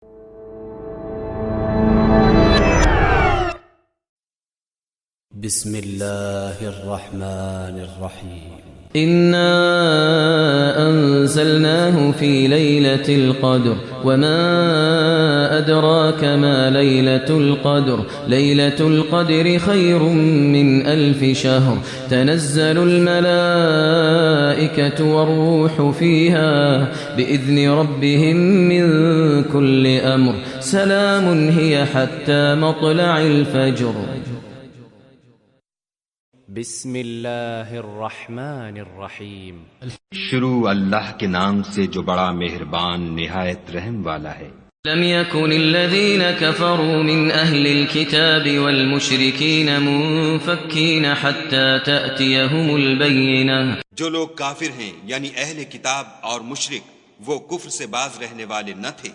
بسم الله الرحمن الرحيم إنا أنزلناه في ليلة القدر وما أدراك ما ليلة القدر ليلة القدر خير من 1000 شهر تنزل الملائكة والروح فيها بإذن ربهم من كل أمر سلام هي حتى مطلع الفجر بسم الله الرحمن الرحیم شروع اللہ کے نام سے جو بڑا مہربان نہایت رحم والا ہے۔ لم يكن الذين كفروا من أهل الكتاب والمشركين منفكين حتى تأتيهم البينة۔ جو لوگ کافر ہیں یعنی اہل کتاب اور مشرک وہ کفر سے باز رہنے والے نہ تھے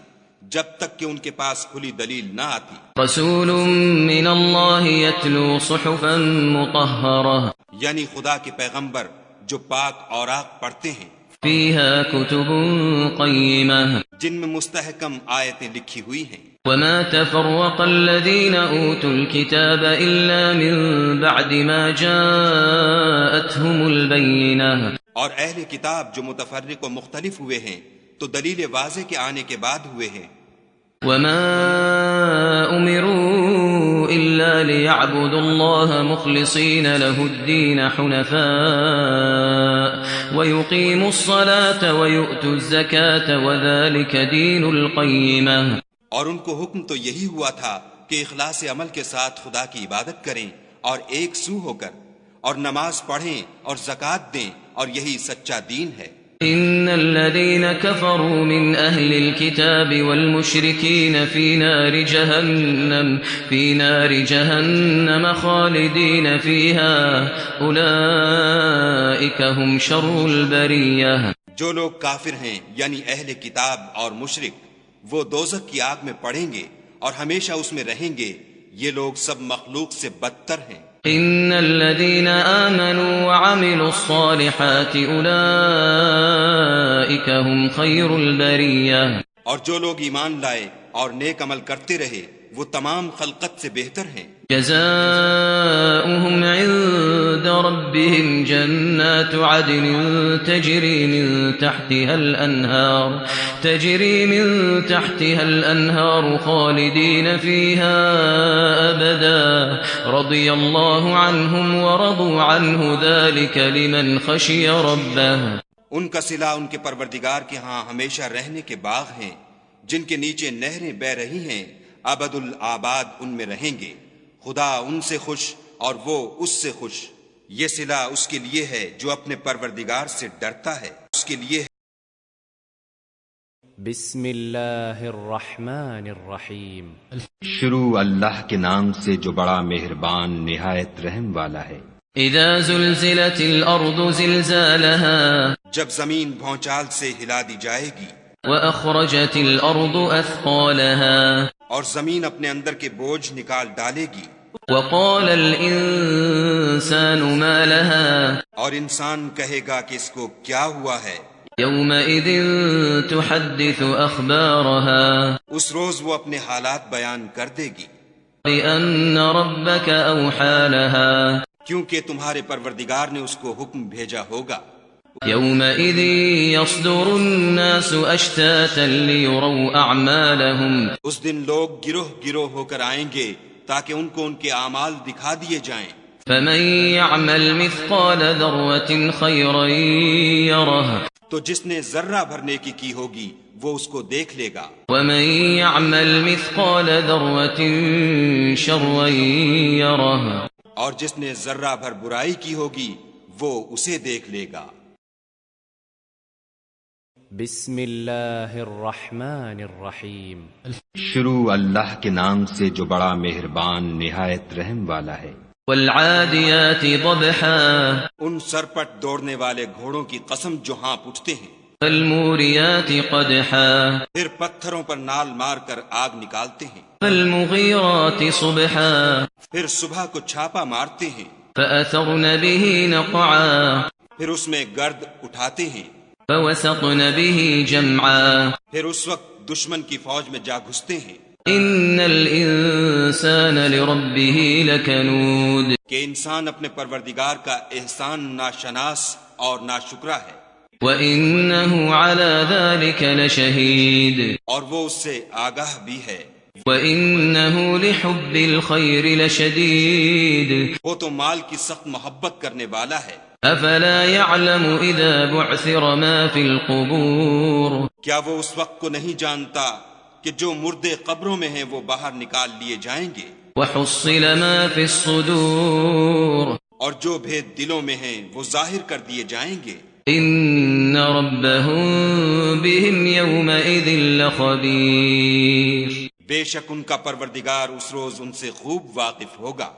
جب تک کہ ان کے پاس کھلی دلیل نہ آتی۔ رسول من اللہ یتلو صحفا مطہرہ، یعنی خدا کے پیغمبر جو پاک اوراق پڑھتے ہیں، فیہا کتب قیمہ، جن میں مستحکم آیتیں لکھی ہوئی ہیں۔ وما تفرق الذین اوتوا الكتاب الا من بعد ما جاءتهم البینہ، اور اہل کتاب جو متفرق و مختلف ہوئے ہیں تو دلیل واضح کے آنے کے بعد ہوئے ہیں۔ وما امروا الا ليعبدوا الله مخلصين له الدين حنفاء ويقيموا الصلاة ويؤتوا الزكاة وذلك دين القيمة۔ اور ان کو حکم تو یہی ہوا تھا کہ اخلاص عمل کے ساتھ خدا کی عبادت کریں اور ایک سو ہو کر اور نماز پڑھیں اور زکوٰۃ دیں، اور یہی سچا دین ہے۔ ان الذين كفروا من اهل الكتاب والمشركين في نار جهنم خالدين فيها اولئك هم شر البرية۔ جو لوگ کافر ہیں یعنی اہل کتاب اور مشرک وہ دوزخ کی آگ میں پڑیں گے اور ہمیشہ اس میں رہیں گے، یہ لوگ سب مخلوق سے بدتر ہیں۔ ان الذين آمنوا وعملوا الصالحات اولئك هم خير البرية۔ اور جو لوگ ایمان لائے اور نیک عمل کرتے رہے وہ تمام خلقت سے بہتر ہیں۔ جزاؤهم عند ربهم جنات عدن تجري من تحتها الأنهار خالدين فيها أبدا رضي الله عنهم ورضوا عنه ذلك لمن خشي ربه۔ ان کا صلہ ان کے پروردگار کے ہاں ہمیشہ رہنے کے باغ ہیں جن کے نیچے نہریں بہ رہی ہیں، ابد الآباد ان میں رہیں گے، خدا ان سے خوش اور وہ اس سے خوش۔ یہ صلہ اس کے لیے ہے جو اپنے پروردگار سے ڈرتا ہے، اس کے لیے ہے۔ بسم اللہ الرحمن الرحیم شروع اللہ کے نام سے جو بڑا مہربان نہایت رحم والا ہے۔ اذا زلزلت الارض زلزالها، جب زمین بھونچال سے ہلا دی جائے گی، واخرجت الارض اثقالها، اور زمین اپنے اندر کے بوجھ نکال ڈالے گی، وقال الانسان ما لها، اور انسان کہے گا کہ اس کو کیا ہوا ہے۔ يومئذ تحدث اخبارها، اس روز وہ اپنے حالات بیان کر دے گی، بأن ربك اوحى لها، کیونکہ تمہارے پروردگار نے اس کو حکم بھیجا ہوگا۔ يومئذ يصدر الناس اشتاتا ليروا اعمالهم، اس دن لوگ گروہ گروہ ہو کر آئیں گے تاکہ ان کو ان کے اعمال دکھا دیے جائیں۔ فمن يعمل مثقال ذرة خيرا يره، تو جس نے ذرہ بھر نیکی کی ہوگی وہ اس کو دیکھ لے گا، ومن يعمل مثقال ذرة شرا يره، اور جس نے ذرہ بھر برائی کی ہوگی وہ اسے دیکھ لے گا۔ بسم اللہ الرحمن الرحیم شروع اللہ کے نام سے جو بڑا مہربان نہایت رحم والا ہے۔ والعادیات ضبحا، ان سرپٹ دوڑنے والے گھوڑوں کی قسم جو ہانپ اٹھتے ہیں، فالموریات قدحا، پھر پتھروں پر نال مار کر آگ نکالتے ہیں، فالمغیرات صبحا، پھر صبح کو چھاپا مارتے ہیں، فأثرن به نقعا، پھر اس میں گرد اٹھاتے ہیں، فوسطن به جمعا، پھر اس وقت دشمن کی فوج میں جا گھستے ہیں ان الانسان لربه لکنود کہ انسان اپنے پروردگار کا احسان ناشناس اور ناشکرا ہے، وانه على ذلك لشهید اور وہ اس سے آگاہ بھی ہے، وانه لحب الخير لشدید وہ تو مال کی سخت محبت کرنے والا ہے۔ افلا يعلم اذا بعثر ما في القبور کیا وہ اس وقت کو نہیں جانتا کہ جو مردے قبروں میں ہیں وہ باہر نکال لیے جائیں گے، وحصل ما في الصدور اور جو بھید دلوں میں ہیں وہ ظاہر کر دیے جائیں گے۔ ان ربهم بهم يومئذ لخبير بے شک ان کا پروردگار اس روز ان سے خوب واقف ہوگا۔